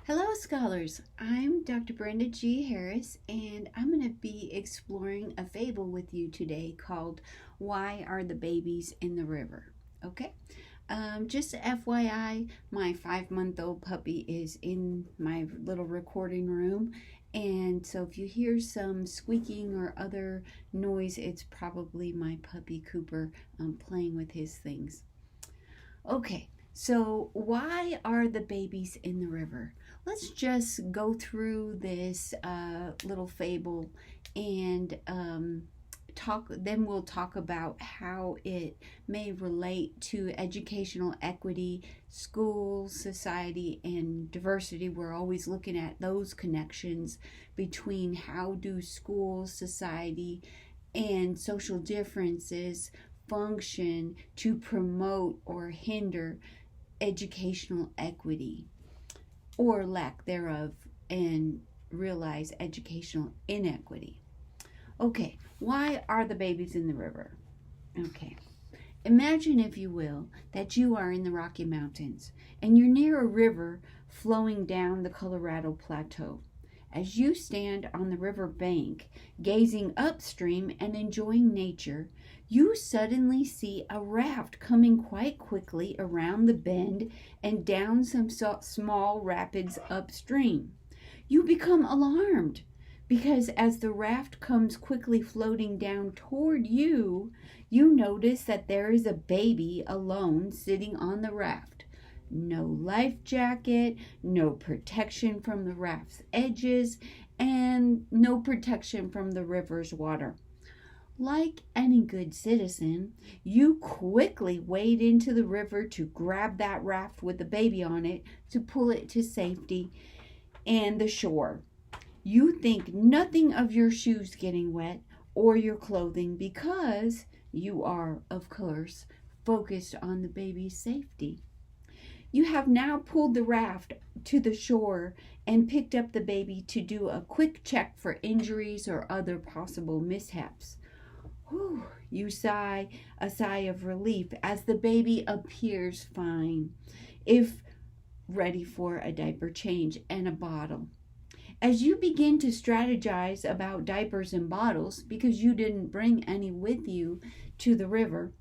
Hello, scholars. I'm Dr. Brenda G. Harris, and I'm going to be exploring a fable with you today called Why Are the Babies in the River? Okay? Just FYI, my 5-month-old puppy is in my little recording room, and so if you hear some squeaking or other noise, it's probably my puppy Cooper playing with his things. Okay, so why are the babies in the river? Let's just go through this little fable and then we'll talk about how it may relate to educational equity, schools, society, and diversity. We're always looking at those connections between how do schools, society, and social differences function to promote or hinder educational equity or lack thereof, and realize educational inequity. Okay, why are the babies in the river? Okay, imagine, if you will, that you are in the Rocky Mountains and you're near a river flowing down the Colorado Plateau. As you stand on the river bank, gazing upstream and enjoying nature, you suddenly see a raft coming quite quickly around the bend and down some small rapids upstream. You become alarmed because as the raft comes quickly floating down toward you, you notice that there is a baby alone sitting on the raft. No life jacket, no protection from the raft's edges, and no protection from the river's water. Like any good citizen, you quickly wade into the river to grab that raft with the baby on it to pull it to safety and the shore. You think nothing of your shoes getting wet or your clothing because you are, of course, focused on the baby's safety. You have now pulled the raft to the shore and picked up the baby to do a quick check for injuries or other possible mishaps. Whew, you sigh a sigh of relief as the baby appears fine, if ready for a diaper change and a bottle. As you begin to strategize about diapers and bottles, because you didn't bring any with you to the river,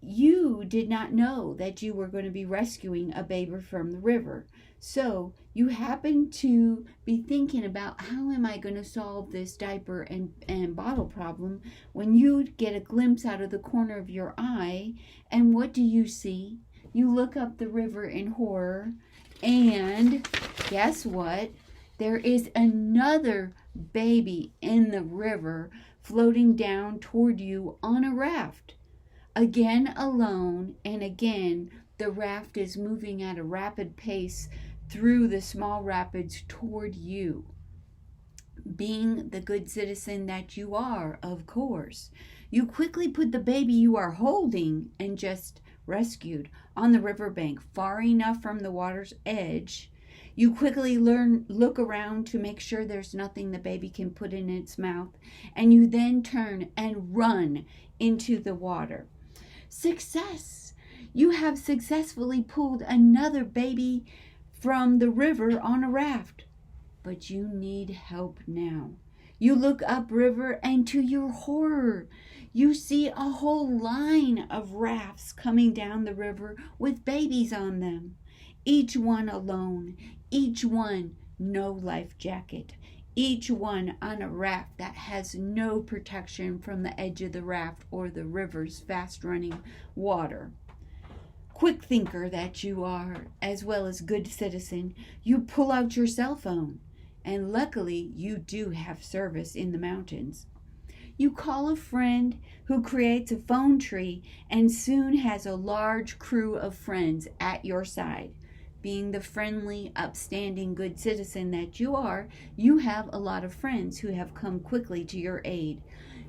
you did not know that you were going to be rescuing a baby from the river. So you happen to be thinking about how am I going to solve this diaper and bottle problem when you get a glimpse out of the corner of your eye. And what do you see? You look up the river in horror, and guess what? There is another baby in the river floating down toward you on a raft. Again alone, and again the raft is moving at a rapid pace through the small rapids toward you. Being the good citizen that you are, of course, you quickly put the baby you are holding and just rescued on the riverbank, far enough from the water's edge. You quickly look around to make sure there's nothing the baby can put in its mouth, and you then turn and run into the water. Success! You have successfully pulled another baby from the river on a raft. But you need help now. You look upriver, and to your horror, you see a whole line of rafts coming down the river with babies on them. Each one alone, each one no life jacket, each one on a raft that has no protection from the edge of the raft or the river's fast-running water. Quick thinker that you are, as well as good citizen, you pull out your cell phone, and luckily you do have service in the mountains. You call a friend who creates a phone tree and soon has a large crew of friends at your side. Being the friendly, upstanding, good citizen that you are, you have a lot of friends who have come quickly to your aid.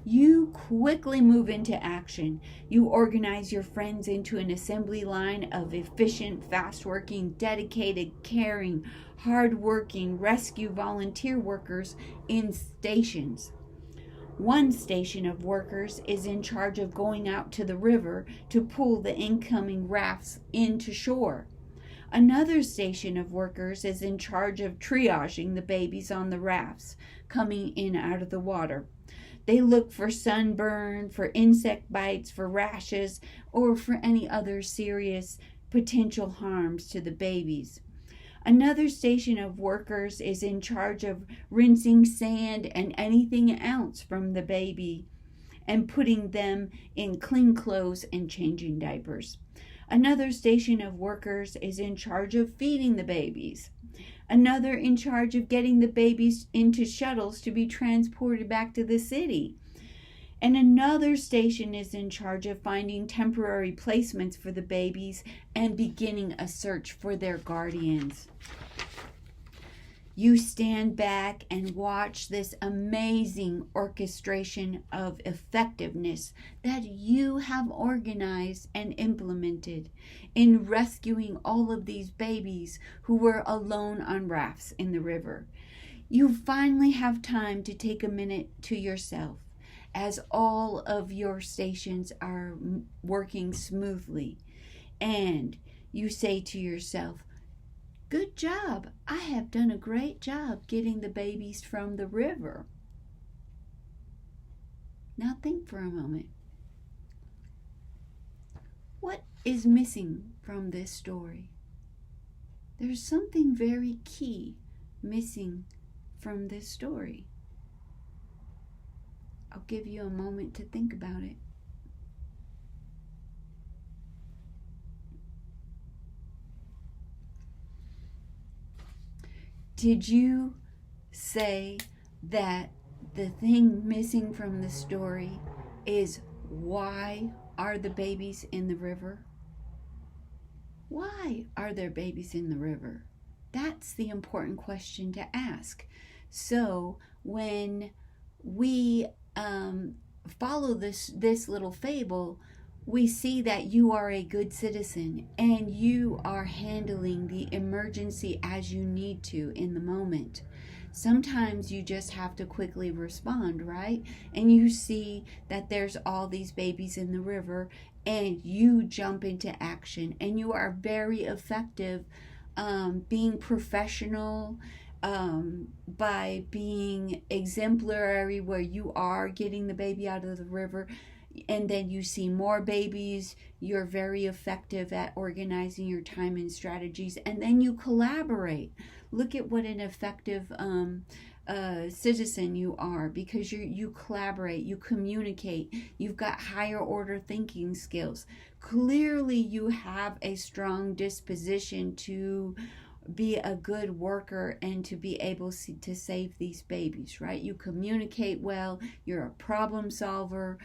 You quickly move into action. You organize your friends into an assembly line of efficient, fast-working, dedicated, caring, hard-working rescue volunteer workers in stations. One station of workers is in charge of going out to the river to pull the incoming rafts into shore. Another station of workers is in charge of triaging the babies on the rafts coming in out of the water. They look for sunburn, for insect bites, for rashes, or for any other serious potential harms to the babies. Another station of workers is in charge of rinsing sand and anything else from the baby and putting them in clean clothes and changing diapers. Another station of workers is in charge of feeding the babies. Another in charge of getting the babies into shuttles to be transported back to the city. And another station is in charge of finding temporary placements for the babies and beginning a search for their guardians. You stand back and watch this amazing orchestration of effectiveness that you have organized and implemented in rescuing all of these babies who were alone on rafts in the river. You finally have time to take a minute to yourself as all of your stations are working smoothly, and you say to yourself, "Good job. I have done a great job getting the babies from the river." Now think for a moment. What is missing from this story? There's something very key missing from this story. I'll give you a moment to think about it. Did you say that the thing missing from the story is why are the babies in the river? Why are there babies in the river? That's the important question to ask. So when we follow this little fable, we see that you are a good citizen and you are handling the emergency as you need to in the moment. Sometimes you just have to quickly respond, right? And you see that there's all these babies in the river and you jump into action, and you are very effective being professional, by being exemplary where you are getting the baby out of the river, and then you see more babies. You're very effective at organizing your time and strategies, and then you collaborate. Look at what an effective citizen you are, because you collaborate, you communicate, you've got higher order thinking skills. Clearly you have a strong disposition to be a good worker and to be able to save these babies, right? You communicate well, you're a problem solver,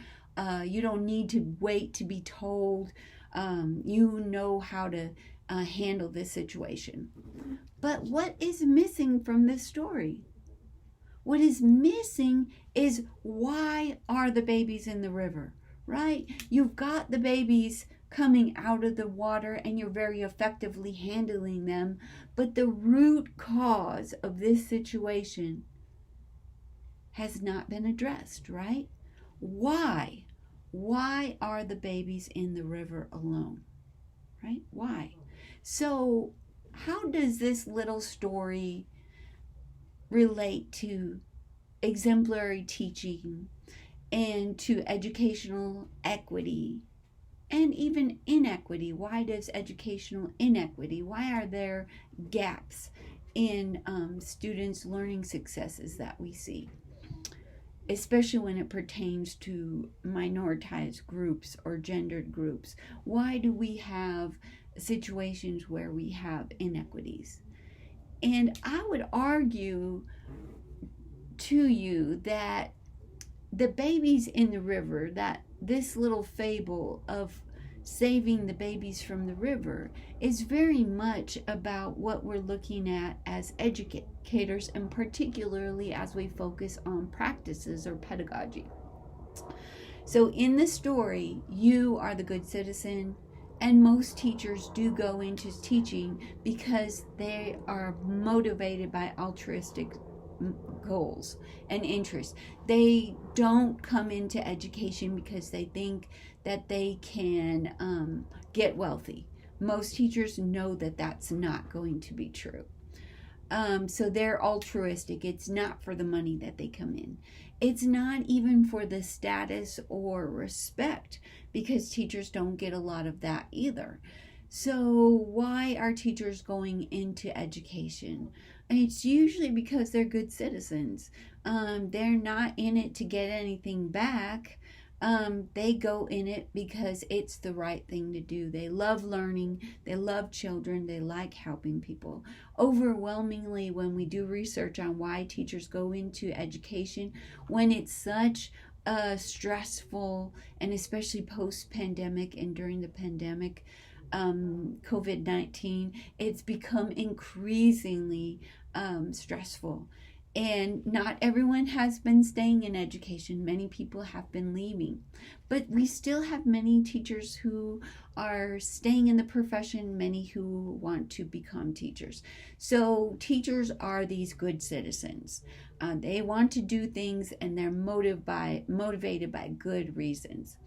you don't need to wait to be told, you know how to handle this situation. But what is missing from this story? What is missing is, why are the babies in the river, right? You've got the babies coming out of the water and you're very effectively handling them, but the root cause of this situation has not been addressed, right? Why? Why are the babies in the river alone, right? Why? So how does this little story relate to exemplary teaching and to educational equity and even inequity? Why does educational inequity, why are there gaps in students' learning successes that we see, especially when it pertains to minoritized groups or gendered groups? Why do we have situations where we have inequities? And I would argue to you that the babies in the river, that this little fable of saving the babies from the river, is very much about what we're looking at as educators, and particularly as we focus on practices or pedagogy. So in the story, you are the good citizen, and most teachers do go into teaching because they are motivated by altruistic goals and interests. They don't come into education because they think that they can get wealthy, Most teachers know that that's not going to be true. So they're altruistic. It's not for the money that they come in. It's not even for the status or respect, because teachers don't get a lot of that either. So why are teachers going into education? It's usually because they're good citizens. They're not in it to get anything back. They go in it because it's the right thing to do. They love learning, they love children, they like helping people. Overwhelmingly, when we do research on why teachers go into education, when it's such a stressful, and especially post-pandemic and during the pandemic, COVID-19, it's become increasingly stressful. And not everyone has been staying in education. Many people have been leaving. But we still have many teachers who are staying in the profession, many who want to become teachers. So teachers are these good citizens. They want to do things, and they're motivated by good reasons.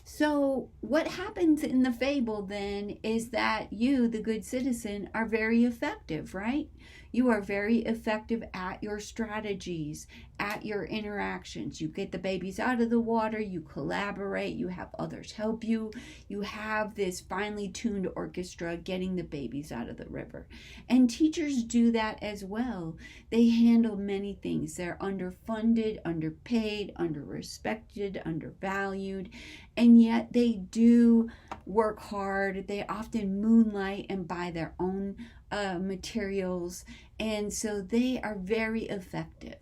So what happens in the fable then is that you, the good citizen, are very effective, right? You are very effective at your strategies, at your interactions. You get the babies out of the water, you collaborate, you have others help you. You have this finely tuned orchestra getting the babies out of the river. And teachers do that as well. They handle many things. They're underfunded, underpaid, underrespected, undervalued, and yet they do work hard. They often moonlight and buy their own materials, and so they are very effective.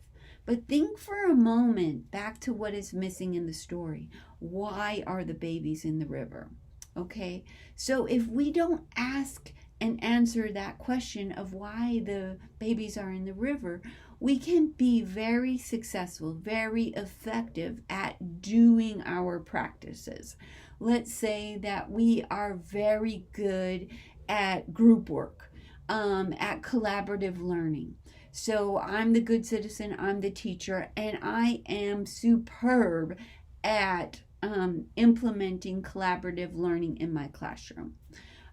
But think for a moment back to what is missing in the story. Why are the babies in the river? Okay, so if we don't ask and answer that question of why the babies are in the river, we can be very successful, very effective at doing our practices. Let's say that we are very good at group work, at collaborative learning. So I'm the good citizen, I'm the teacher, and I am superb at implementing collaborative learning in my classroom.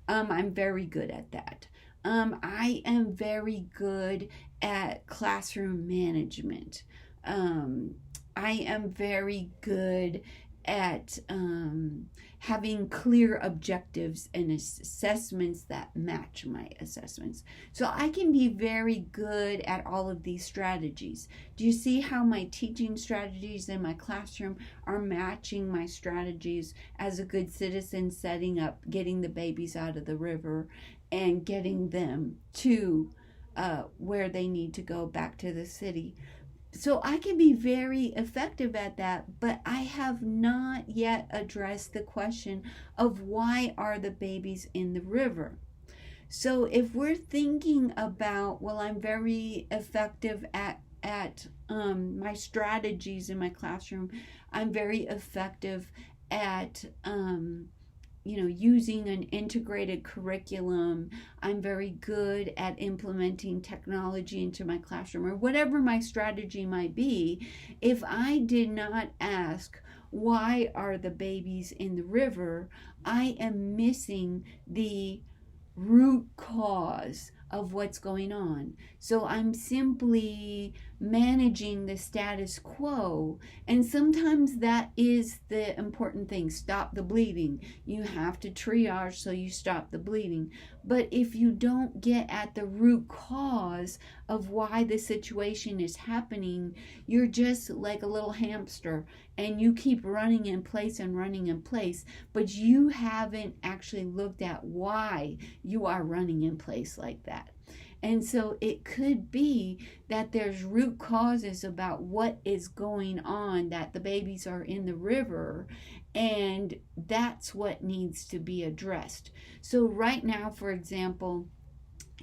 I'm very good at that. I am very good at classroom management. I am very good at having clear objectives and assessments that match my assessments. So I can be very good at all of these strategies. Do you see how my teaching strategies in my classroom are matching my strategies as a good citizen, setting up, getting the babies out of the river and getting them to where they need to go, back to the city? So I can be very effective at that, but I have not yet addressed the question of why are the babies in the river. So if we're thinking about, well, I'm very effective at my strategies in my classroom, I'm very effective at using an integrated curriculum, I'm very good at implementing technology into my classroom, or whatever my strategy might be, if I did not ask, why are the babies in the river, I am missing the root cause of what's going on. So I'm simply managing the status quo, and sometimes that is the important thing. Stop the bleeding. You have to triage so you stop the bleeding. But if you don't get at the root cause of why the situation is happening, you're just like a little hamster, and you keep running in place and running in place, but you haven't actually looked at why you are running in place like that. And so it could be that there's root causes about what is going on, that the babies are in the river, and that's what needs to be addressed. So right now, for example,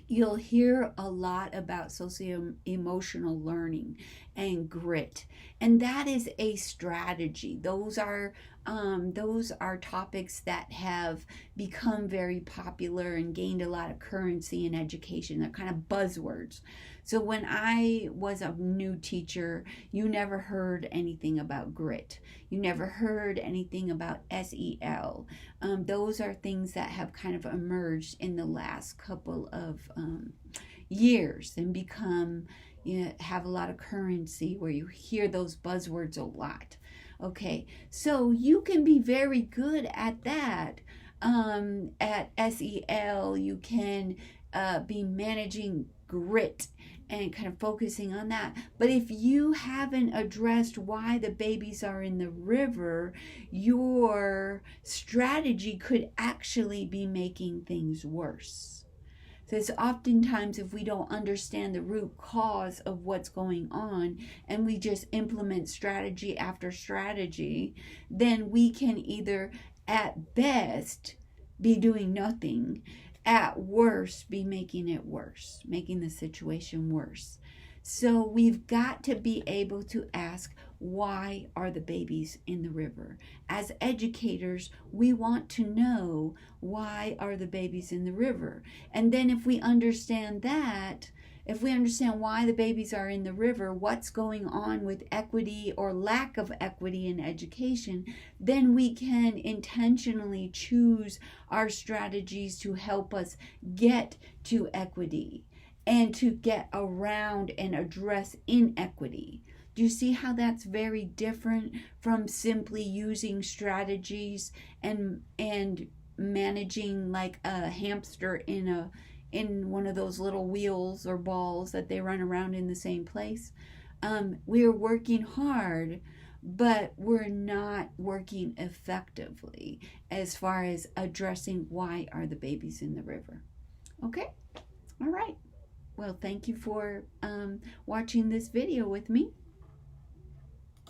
you'll hear a lot about socio-emotional learning and grit, and that is a strategy. Those are those are topics that have become very popular and gained a lot of currency in education. They're kind of buzzwords. So when I was a new teacher, you never heard anything about grit. You never heard anything about SEL. Those are things that have kind of emerged in the last couple of years and become, have a lot of currency where you hear those buzzwords a lot. Okay, so you can be very good at that. At SEL, you can be managing grit and kind of focusing on that. But if you haven't addressed why the babies are in the river, your strategy could actually be making things worse. So it's oftentimes, if we don't understand the root cause of what's going on and we just implement strategy after strategy, then we can either at best be doing nothing, at worst be making it worse, making the situation worse. So we've got to be able to ask, why are the babies in the river? As educators, we want to know, why are the babies in the river? And then if we understand that, if we understand why the babies are in the river, what's going on with equity or lack of equity in education, then we can intentionally choose our strategies to help us get to equity and to get around and address inequity. Do you see how that's very different from simply using strategies and managing like a hamster in one of those little wheels or balls that they run around in the same place? We're working hard, but we're not working effectively as far as addressing why are the babies in the river. Okay? All right. Well, thank you for watching this video with me.